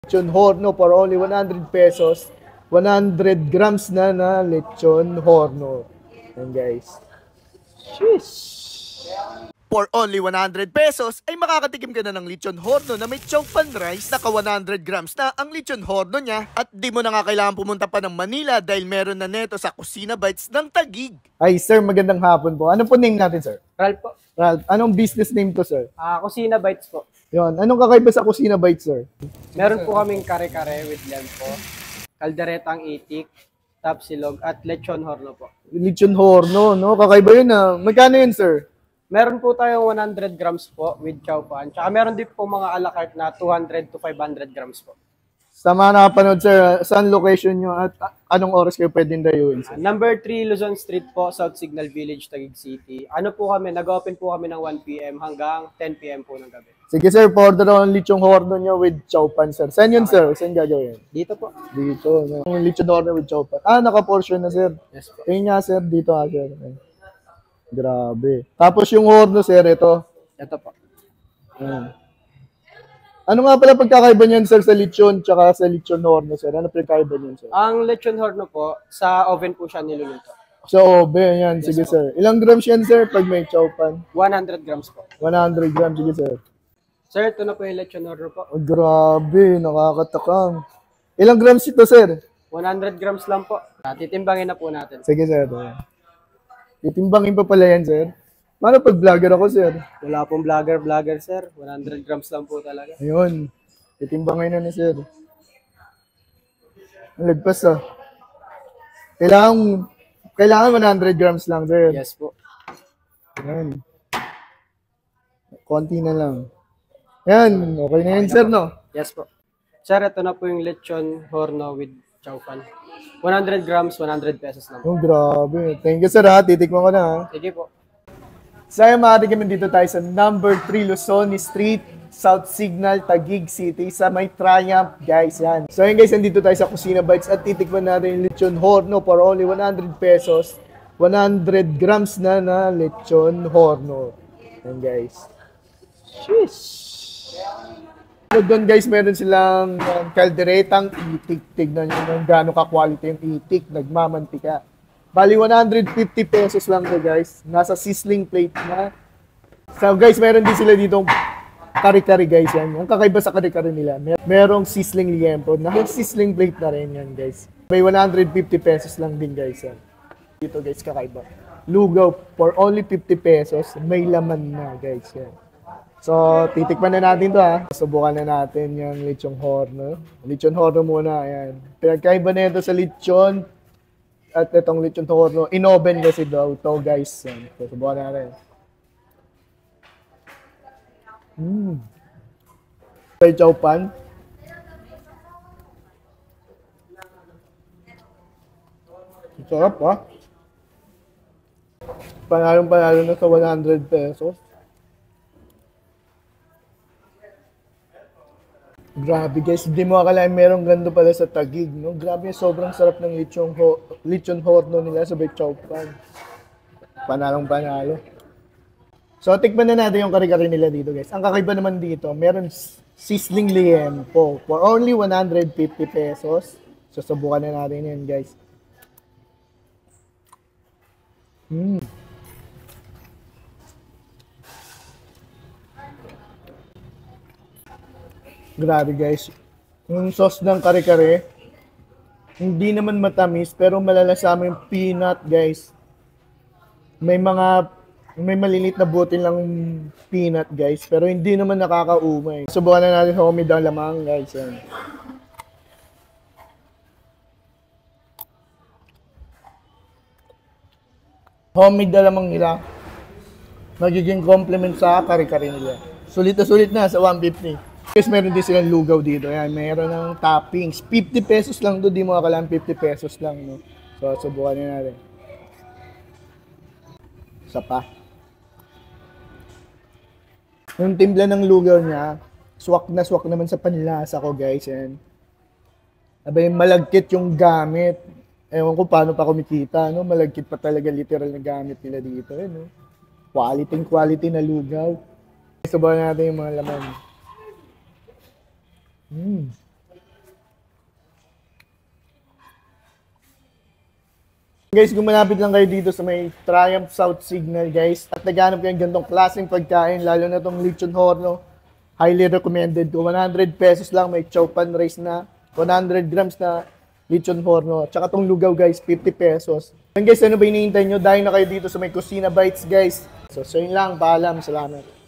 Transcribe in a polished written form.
Lechon horno for only 100 pesos. 100 grams na lechon horno. Yan guys. Sheesh. For only 100 pesos ay makakatikim ka na ng lechon horno na may chow pan rice. Naka 100 grams na ang lechon horno niya at di mo na nga kailangan pumunta pa ng Manila dahil meron na neto sa Kusina Bites ng Taguig. Ay sir, magandang hapon po. Ano po name natin sir? Ralph po. Ralph, anong business name to sir? Kusina Bites po. Yon, anong kakaiba sa Kusina Bites sir? Meron po kaming kare-kare with yan po. Kalderetang itik, tapsilog, at lechon horno po. Lechon horno, no? Kakaiba yun ah. Magkano yun sir? Meron po tayong 100 grams po with chow pan. Tsaka meron din po mga a la carte na 200 to 500 grams po. Sa mga nakapanood sir, saan location nyo at anong oras kayo pwedeng dayuin sir? Number 3 Luzon Street po, South Signal Village, Taguig City. Ano po kami, nag-open po kami ng 1 PM hanggang 10 PM po ng gabi. Sige sir, order on lechong horno nyo with chow pan sir. Saan yun sir? Saan gagawin? Dito po. Dito. No? Yung lechon horno with chow pan. Naka-portion na sir. Yes po. Ayun nga sir, dito nga sir. Ay, grabe. Tapos yung horno sir, ito. Ito po. Ano nga pala pagkakaiba niyan sir sa lechon tsaka sa lechon horno sir? Ano pagkakaiba niyan sir? Ang lechon horno po, sa oven po siya niluluto. So, oven yan. Sige sir. Ilang grams yan sir pag may chow pan? 100 grams po. 100 grams. Sige sir. Sir, ito na po yung lechon horno po. Oh, grabe. Nakakatakam. Ilang grams ito sir? 100 grams lang po. Titimbangin na po natin. Sige sir. Titimbangin pa pala yan sir. Paano pag vlogger ako sir? Wala pong vlogger, sir. 100 grams lang po talaga. Ayun. Titimbangin na ni sir. Ang lagpas ah. Kailangan 100 grams lang sir. Yes po. Yan. Konti na lang. Yan. Okay na yan sir no? Yes po. Sir, ito na po yung lechon horno with chow pan. 100 grams, 100 pesos lang. Oh, grabe. Thank you sir ha. Titikman ko na ha. Sige po. So ayun mga katikim, dito tayo sa number 3 Luzon Street, South Signal, Taguig City, sa may Triumph, guys, yan. So ayun guys, nandito tayo sa Kusina Bites at titikman natin yung lechon horno for only 100 pesos. 100 grams na lechon horno. Yan guys. Sheesh. So doon guys, meron silang kalderetang itik. Tignan nyo kung gaano ka-quality yung itik. Nagmamantika. Bali, 150 pesos lang to guys. Nasa sizzling plate na. So guys, meron din sila ditong kare-kare guys yan. Ang kakaiba sa kare-kare nila, merong sizzling liempo. Naka sizzling plate na rin yan guys. May 150 pesos lang din guys yan. Dito guys, kakaiba. Lugaw for only 50 pesos. May laman na guys yan. So, titikman na natin to ha. Subukan na natin yung lechong horno. Lechon horno muna, ayan. Pinagkaiba na ito sa lechon. At itong lechon horno, in-oven kasi daw to guys. So, subukan natin. May chow pan. Sarap ha. Panalo na sa 100 pesos. Grabe guys, hindi mo akalain merong gando pala sa Taguig, no? Grabe, sobrang sarap ng lechon horno nila sa chow pan. Panalong panalo. So, tikman na natin yung kare-kare nila dito guys. Ang kakaiba naman dito, meron sizzling liempo for only 150 pesos. So, subukan na natin yan guys. Grabe guys. Yung sauce ng kare-kare, hindi naman matamis pero malalasama yung peanut guys. May malilit na butil lang peanut guys pero hindi naman nakakaumay. Subukan na natin sa homemade ang lamang guys. Yan. Homemade na lamang nila. Magiging complement sa kare-kare nila. Sulit na sa 150. Guys, meron din silang lugaw dito. Ayan, meron ng toppings. 50 pesos lang to. Di mo akalaan 50 pesos lang. No? So, subukan na natin. Isa pa. Yung timpla ng lugaw niya, swak naman sa panlasa ko, guys. Ayan. Abay, malagkit yung gamit. Ewan ko paano pa kumikita. No? Malagkit pa talaga literal na gamit nila dito. Eh, no? Quality na lugaw. Subukan natin yung mga laman. Guys, kung malapit lang kayo dito sa may Triumph South Signal, guys, at naghanap kayo ng ganitong klaseng pagkain, lalo na itong lechon horno, highly recommended ko. 100 pesos lang, may chow pan rice na, 100 grams na lechon horno. At saka itong lugaw, guys, 50 pesos. And guys, ano ba hinihintay nyo? Dahil na kayo dito sa may Kusina Bites, guys. So yun lang, paalam, salamat.